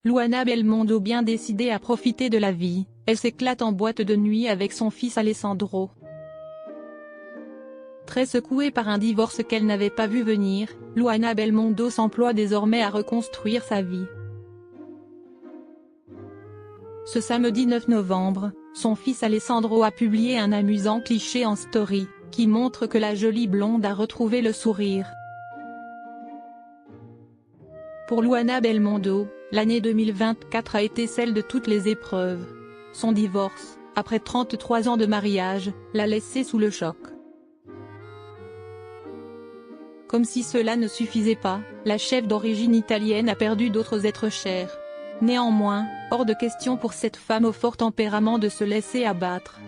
Luana Belmondo bien décidée à profiter de la vie, elle s'éclate en boîte de nuit avec son fils Alessandro. Très secouée par un divorce qu'elle n'avait pas vu venir, Luana Belmondo s'emploie désormais à reconstruire sa vie. Ce samedi 9 novembre, son fils Alessandro a publié un amusant cliché en story, qui montre que la jolie blonde a retrouvé le sourire. Pour Luana Belmondo, l'année 2024 a été celle de toutes les épreuves. Son divorce, après 33 ans de mariage, l'a laissée sous le choc. Comme si cela ne suffisait pas, la chef d'origine italienne a perdu d'autres êtres chers. Néanmoins, hors de question pour cette femme au fort tempérament de se laisser abattre.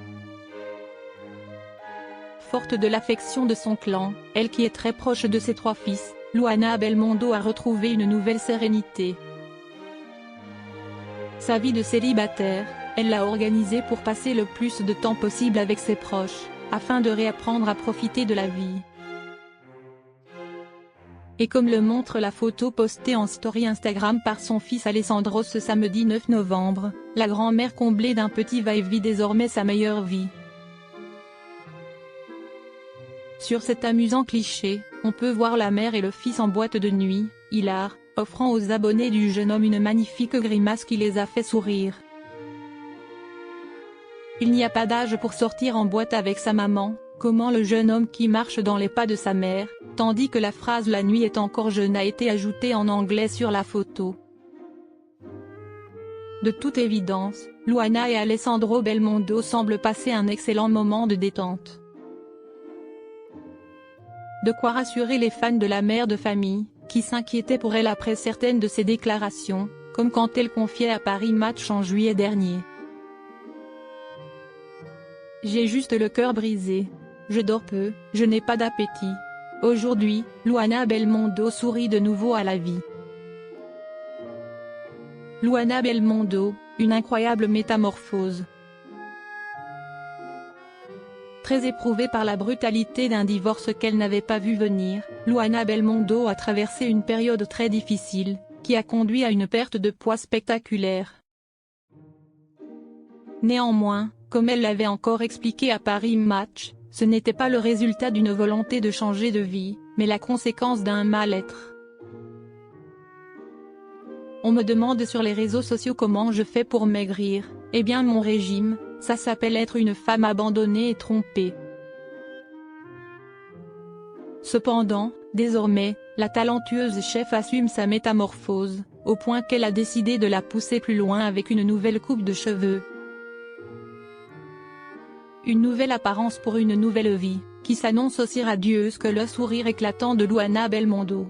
Forte de l'affection de son clan, elle qui est très proche de ses 3 fils, Luana Belmondo a retrouvé une nouvelle sérénité. Sa vie de célibataire, elle l'a organisée pour passer le plus de temps possible avec ses proches, afin de réapprendre à profiter de la vie. Et comme le montre la photo postée en story Instagram par son fils Alessandro ce samedi 9 novembre, la grand-mère comblée d'un petit va-et vit désormais sa meilleure vie. Sur cet amusant cliché, on peut voir la mère et le fils en boîte de nuit, hilar, offrant aux abonnés du jeune homme une magnifique grimace qui les a fait sourire. Il n'y a pas d'âge pour sortir en boîte avec sa maman, comment le jeune homme qui marche dans les pas de sa mère, tandis que la phrase « la nuit est encore jeune » a été ajoutée en anglais sur la photo. De toute évidence, Luana et Alessandro Belmondo semblent passer un excellent moment de détente. De quoi rassurer les fans de la mère de famille, qui s'inquiétaient pour elle après certaines de ses déclarations, comme quand elle confiait à Paris Match en juillet dernier. « J'ai juste le cœur brisé. Je dors peu, je n'ai pas d'appétit. » Aujourd'hui, Luana Belmondo sourit de nouveau à la vie. Luana Belmondo, une incroyable métamorphose. Très éprouvée par la brutalité d'un divorce qu'elle n'avait pas vu venir, Luana Belmondo a traversé une période très difficile, qui a conduit à une perte de poids spectaculaire. Néanmoins, comme elle l'avait encore expliqué à Paris Match, ce n'était pas le résultat d'une volonté de changer de vie, mais la conséquence d'un mal-être. On me demande sur les réseaux sociaux comment je fais pour maigrir, eh bien mon régime, ça s'appelle être une femme abandonnée et trompée. Cependant, désormais, la talentueuse chef assume sa métamorphose, au point qu'elle a décidé de la pousser plus loin avec une nouvelle coupe de cheveux. Une nouvelle apparence pour une nouvelle vie, qui s'annonce aussi radieuse que le sourire éclatant de Luana Belmondo.